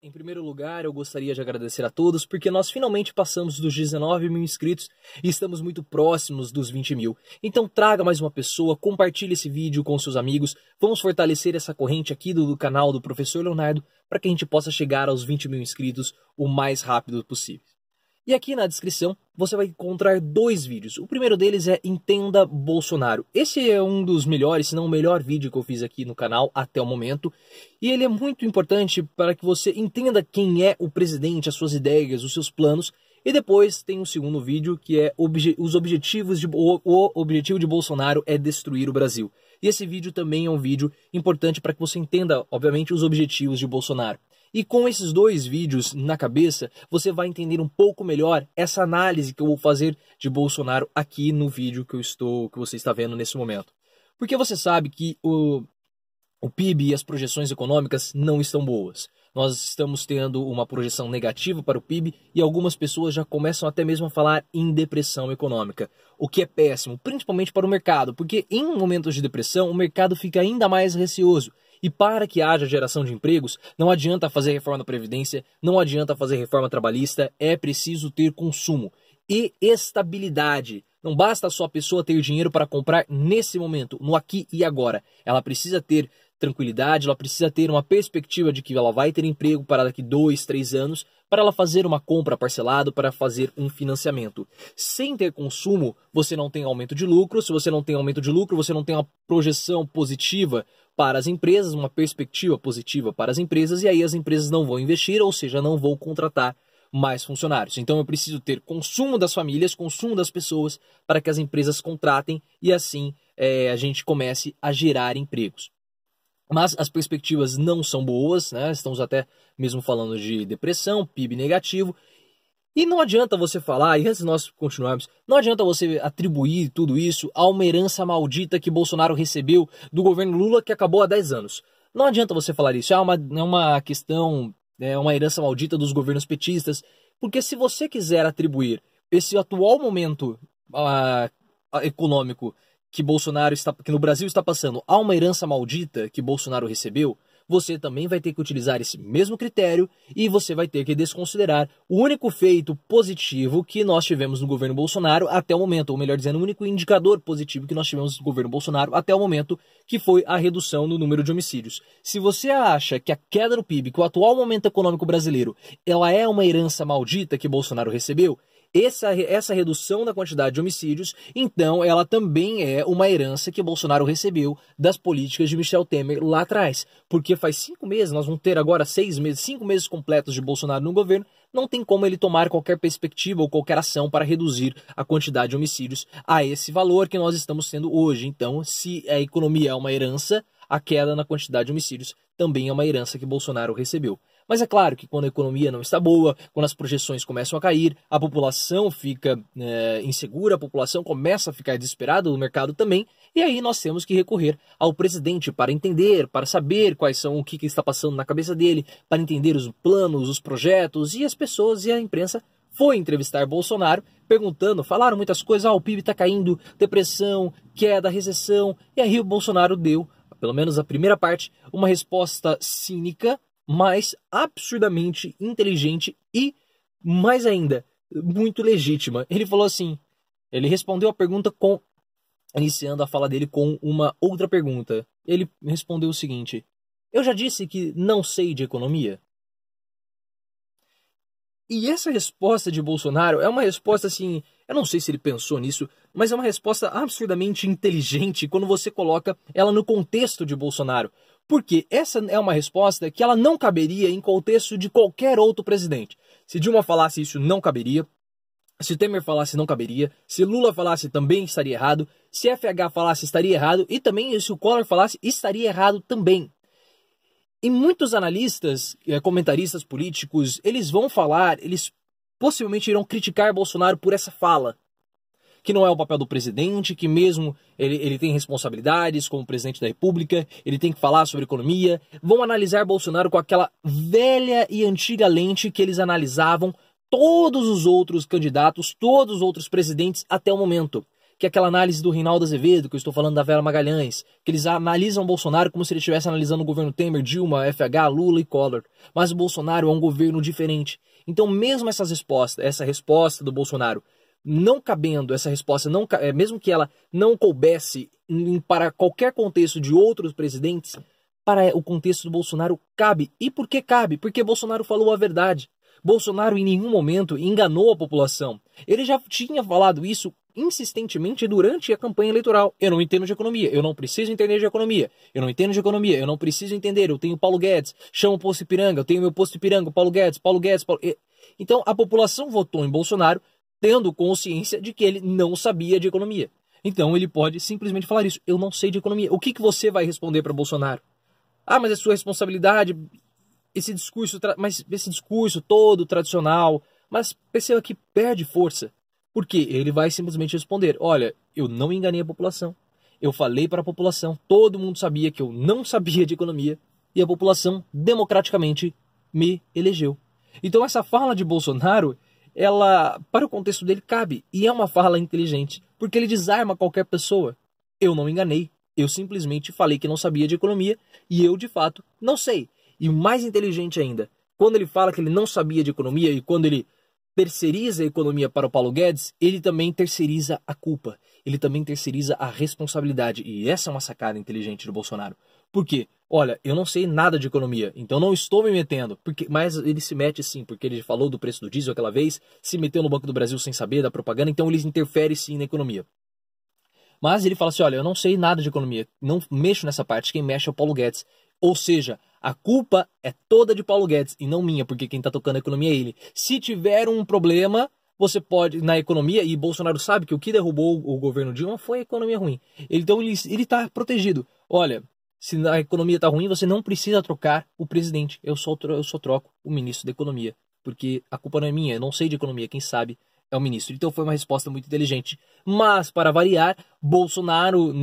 Em primeiro lugar, eu gostaria de agradecer a todos porque nós finalmente passamos dos 19 mil inscritos e estamos muito próximos dos 20 mil. Então traga mais uma pessoa, compartilhe esse vídeo com seus amigos, vamos fortalecer essa corrente aqui do canal do Professor Leonardo para que a gente possa chegar aos 20 mil inscritos o mais rápido possível. E aqui na descrição você vai encontrar dois vídeos. O primeiro deles é Entenda Bolsonaro. Esse é um dos melhores, se não o melhor vídeo que eu fiz aqui no canal até o momento. E ele é muito importante para que você entenda quem é o presidente, as suas ideias, os seus planos. E depois tem um segundo vídeo que é os objetivos o objetivo de Bolsonaro é destruir o Brasil. E esse vídeo também é um vídeo importante para que você entenda, obviamente, os objetivos de Bolsonaro. E com esses dois vídeos na cabeça, você vai entender um pouco melhor essa análise que eu vou fazer de Bolsonaro aqui no vídeo que você está vendo nesse momento. Porque você sabe que o PIB e as projeções econômicas não estão boas. Nós estamos tendo uma projeção negativa para o PIB e algumas pessoas já começam até mesmo a falar em depressão econômica, o que é péssimo, principalmente para o mercado, porque em momentos de depressão o mercado fica ainda mais receoso. E para que haja geração de empregos, não adianta fazer reforma da Previdência, não adianta fazer reforma trabalhista, é preciso ter consumo e estabilidade. Não basta só a pessoa ter dinheiro para comprar nesse momento, no aqui e agora. Ela precisa ter tranquilidade, ela precisa ter uma perspectiva de que ela vai ter emprego para daqui 2, 3 anos, para ela fazer uma compra parcelado, para fazer um financiamento. Sem ter consumo, você não tem aumento de lucro. Se você não tem aumento de lucro, você não tem uma projeção positiva para as empresas, uma perspectiva positiva para as empresas, e aí as empresas não vão investir, ou seja, não vão contratar mais funcionários. Então eu preciso ter consumo das famílias, consumo das pessoas, para que as empresas contratem e assim a gente comece a gerar empregos. Mas as perspectivas não são boas, né? Estamos até mesmo falando de depressão, PIB negativo. E não adianta você falar, e antes de nós continuarmos, não adianta você atribuir tudo isso a uma herança maldita que Bolsonaro recebeu do governo Lula que acabou há 10 anos. Não adianta você falar isso, é uma questão, é uma herança maldita dos governos petistas, porque se você quiser atribuir esse atual momento econômico que no Brasil está passando a uma herança maldita que Bolsonaro recebeu, você também vai ter que utilizar esse mesmo critério e você vai ter que desconsiderar o único feito positivo que nós tivemos no governo Bolsonaro até o momento, ou melhor dizendo, o único indicador positivo que nós tivemos no governo Bolsonaro até o momento, que foi a redução no número de homicídios. Se você acha que a queda no PIB, que o atual momento econômico brasileiro, ela é uma herança maldita que Bolsonaro recebeu, essa redução da quantidade de homicídios, então ela também é uma herança que Bolsonaro recebeu das políticas de Michel Temer lá atrás. Porque faz 5 meses, nós vamos ter agora 6 meses, 5 meses completos de Bolsonaro no governo, não tem como ele tomar qualquer perspectiva ou qualquer ação para reduzir a quantidade de homicídios a esse valor que nós estamos tendo hoje. Então, se a economia é uma herança, a queda na quantidade de homicídios também é uma herança que Bolsonaro recebeu. Mas é claro que quando a economia não está boa, quando as projeções começam a cair, a população fica insegura, a população começa a ficar desesperada, o mercado também, e aí nós temos que recorrer ao presidente para entender, para saber quais são, o que está passando na cabeça dele, para entender os planos, os projetos, e as pessoas e a imprensa foi entrevistar Bolsonaro, falaram muitas coisas, o PIB está caindo, depressão, queda, recessão, e aí o Bolsonaro deu, pelo menos a primeira parte, uma resposta cínica, mas absurdamente inteligente e, mais ainda, muito legítima. Ele falou assim, ele respondeu a pergunta iniciando a fala dele com uma outra pergunta. Ele respondeu o seguinte: eu já disse que não sei de economia? E essa resposta de Bolsonaro é uma resposta assim, eu não sei se ele pensou nisso, mas é uma resposta absurdamente inteligente quando você coloca ela no contexto de Bolsonaro. Porque essa é uma resposta que ela não caberia em contexto de qualquer outro presidente. Se Dilma falasse isso, não caberia. Se Temer falasse, não caberia. Se Lula falasse, também estaria errado. Se FH falasse, estaria errado. E também, se o Collor falasse, estaria errado também. E muitos analistas, comentaristas políticos, eles vão falar, eles possivelmente irão criticar Bolsonaro por essa fala. Que não é o papel do presidente, que mesmo ele tem responsabilidades como presidente da República, ele tem que falar sobre economia. Vão analisar Bolsonaro com aquela velha e antiga lente que eles analisavam todos os outros candidatos, todos os outros presidentes até o momento. que é aquela análise do Reinaldo Azevedo, que eu estou falando da Vera Magalhães, que eles analisam o Bolsonaro como se ele estivesse analisando o governo Temer, Dilma, FH, Lula e Collor. Mas o Bolsonaro é um governo diferente. Então, mesmo essa resposta do Bolsonaro, não cabendo, essa resposta, mesmo que ela não coubesse para qualquer contexto de outros presidentes, para o contexto do Bolsonaro cabe. E por que cabe? Porque Bolsonaro falou a verdade. Bolsonaro em nenhum momento enganou a população. Ele já tinha falado isso insistentemente durante a campanha eleitoral. Eu não entendo de economia, eu não preciso entender de economia. Eu não entendo de economia, eu não preciso entender. Eu tenho Paulo Guedes, chamo o posto Ipiranga, eu tenho meu posto Ipiranga, Paulo Guedes. Então a população votou em Bolsonaro tendo consciência de que ele não sabia de economia. Então ele pode simplesmente falar isso. Eu não sei de economia. O que você vai responder para Bolsonaro? Ah, mas é sua responsabilidade, esse discurso todo tradicional, mas perceba que perde força. Porque ele vai simplesmente responder, olha, eu não enganei a população, eu falei para a população, todo mundo sabia que eu não sabia de economia, e a população democraticamente me elegeu. Então essa fala de Bolsonaro, ela, para o contexto dele, cabe, e é uma fala inteligente, porque ele desarma qualquer pessoa. Eu não enganei. Eu simplesmente falei que não sabia de economia e eu, de fato, não sei. E o mais inteligente ainda, quando ele fala que ele não sabia de economia e quando ele terceiriza a economia para o Paulo Guedes, ele também terceiriza a culpa. Ele também terceiriza a responsabilidade. E essa é uma sacada inteligente do Bolsonaro. Por quê? Olha, eu não sei nada de economia, então não estou me metendo. Mas ele se mete sim, porque ele falou do preço do diesel aquela vez, se meteu no Banco do Brasil sem saber da propaganda, então ele interfere sim na economia. Mas ele fala assim, olha, eu não sei nada de economia, não mexo nessa parte, quem mexe é o Paulo Guedes. Ou seja, a culpa é toda de Paulo Guedes e não minha, porque quem está tocando a economia é ele. Se tiver um problema, você pode, na economia, e Bolsonaro sabe que o que derrubou o governo Dilma foi a economia ruim. Então ele está protegido. Olha, se a economia está ruim, você não precisa trocar o presidente. Eu só troco o ministro da economia, porque a culpa não é minha, eu não sei de economia, quem sabe é o ministro. Então foi uma resposta muito inteligente. Mas, para variar, Bolsonaro,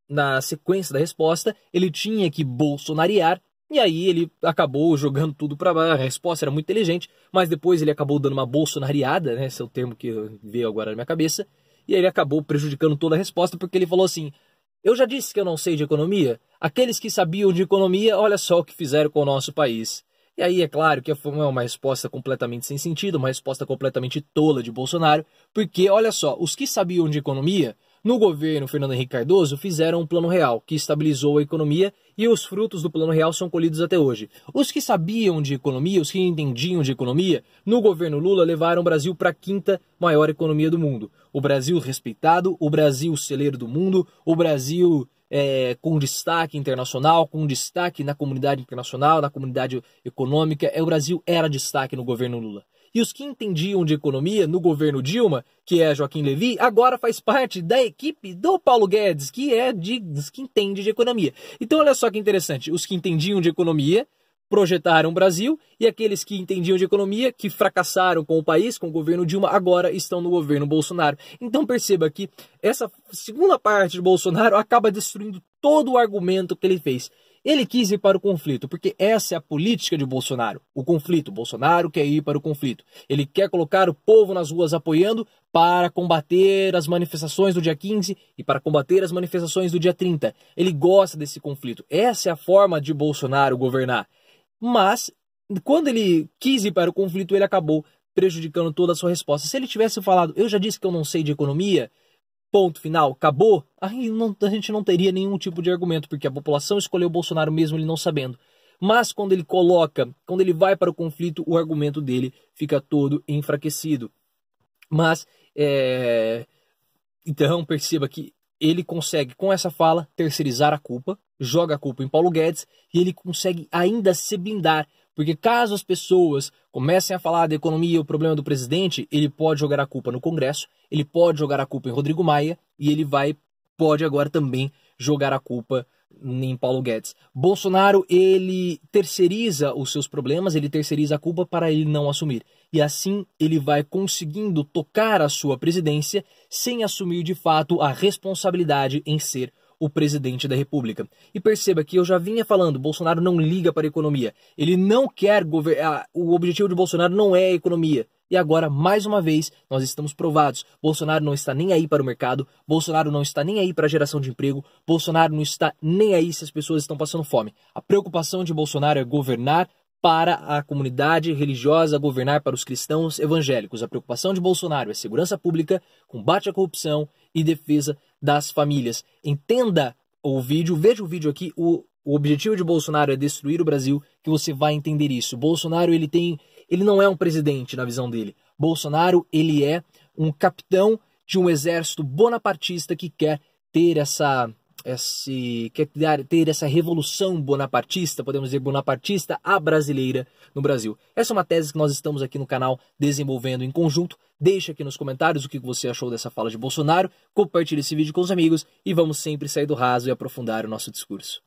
na sequência da resposta, ele tinha que bolsonariar, e aí ele acabou jogando tudo para baixo. A resposta era muito inteligente, mas depois ele acabou dando uma bolsonariada, né? Esse é o termo que veio agora na minha cabeça, e aí ele acabou prejudicando toda a resposta, porque ele falou assim, eu já disse que eu não sei de economia, aqueles que sabiam de economia, olha só o que fizeram com o nosso país. E aí é claro que foi uma resposta completamente sem sentido, uma resposta completamente tola de Bolsonaro, porque olha só, os que sabiam de economia, no governo Fernando Henrique Cardoso, fizeram um plano real, que estabilizou a economia e os frutos do plano real são colhidos até hoje. Os que sabiam de economia, os que entendiam de economia, no governo Lula levaram o Brasil para a 5ª maior economia do mundo. O Brasil respeitado, o Brasil celeiro do mundo, o Brasil com destaque internacional, com destaque na comunidade internacional, na comunidade econômica. O Brasil era destaque no governo Lula. E os que entendiam de economia no governo Dilma, que é Joaquim Levy, agora faz parte da equipe do Paulo Guedes, que é dos que entende de economia. Então olha só que interessante, os que entendiam de economia projetaram o Brasil e aqueles que entendiam de economia, que fracassaram com o país, com o governo Dilma, agora estão no governo Bolsonaro. Então perceba que essa segunda parte de Bolsonaro acaba destruindo todo o argumento que ele fez. Ele quis ir para o conflito, porque essa é a política de Bolsonaro. O conflito. Bolsonaro quer ir para o conflito. Ele quer colocar o povo nas ruas apoiando para combater as manifestações do dia 15 e para combater as manifestações do dia 30. Ele gosta desse conflito. Essa é a forma de Bolsonaro governar. Mas, quando ele quis ir para o conflito, ele acabou prejudicando toda a sua resposta. Se ele tivesse falado, eu já disse que eu não sei de economia, ponto final, acabou, aí a gente não teria nenhum tipo de argumento, porque a população escolheu o Bolsonaro mesmo ele não sabendo. Mas quando ele vai para o conflito, o argumento dele fica todo enfraquecido. Mas, então perceba que ele consegue, com essa fala, terceirizar a culpa, joga a culpa em Paulo Guedes e ele consegue ainda se blindar. Porque caso as pessoas comecem a falar da economia e o problema do presidente, ele pode jogar a culpa no Congresso, ele pode jogar a culpa em Rodrigo Maia e ele pode agora também jogar a culpa em Paulo Guedes. Bolsonaro, ele terceiriza os seus problemas, ele terceiriza a culpa para ele não assumir. E assim ele vai conseguindo tocar a sua presidência sem assumir de fato a responsabilidade em ser o presidente da República. E perceba que eu já vinha falando, Bolsonaro não liga para a economia. Ele não quer governar. O objetivo de Bolsonaro não é a economia. e agora, mais uma vez, nós estamos provados. Bolsonaro não está nem aí para o mercado, Bolsonaro não está nem aí para a geração de emprego, Bolsonaro não está nem aí se as pessoas estão passando fome. A preocupação de Bolsonaro é governar para a comunidade religiosa, governar para os cristãos evangélicos. A preocupação de Bolsonaro é segurança pública, combate à corrupção e defesa das famílias. Entenda o vídeo, veja o vídeo aqui, o objetivo de Bolsonaro é destruir o Brasil, que você vai entender isso. Bolsonaro, ele não é um presidente na visão dele. Bolsonaro, ele é um capitão de um exército bonapartista que quer ter essa revolução bonapartista, podemos dizer bonapartista, a brasileira no Brasil. Essa é uma tese que nós estamos aqui no canal desenvolvendo em conjunto. Deixa aqui nos comentários o que você achou dessa fala de Bolsonaro, compartilhe esse vídeo com os amigos e vamos sempre sair do raso e aprofundar o nosso discurso.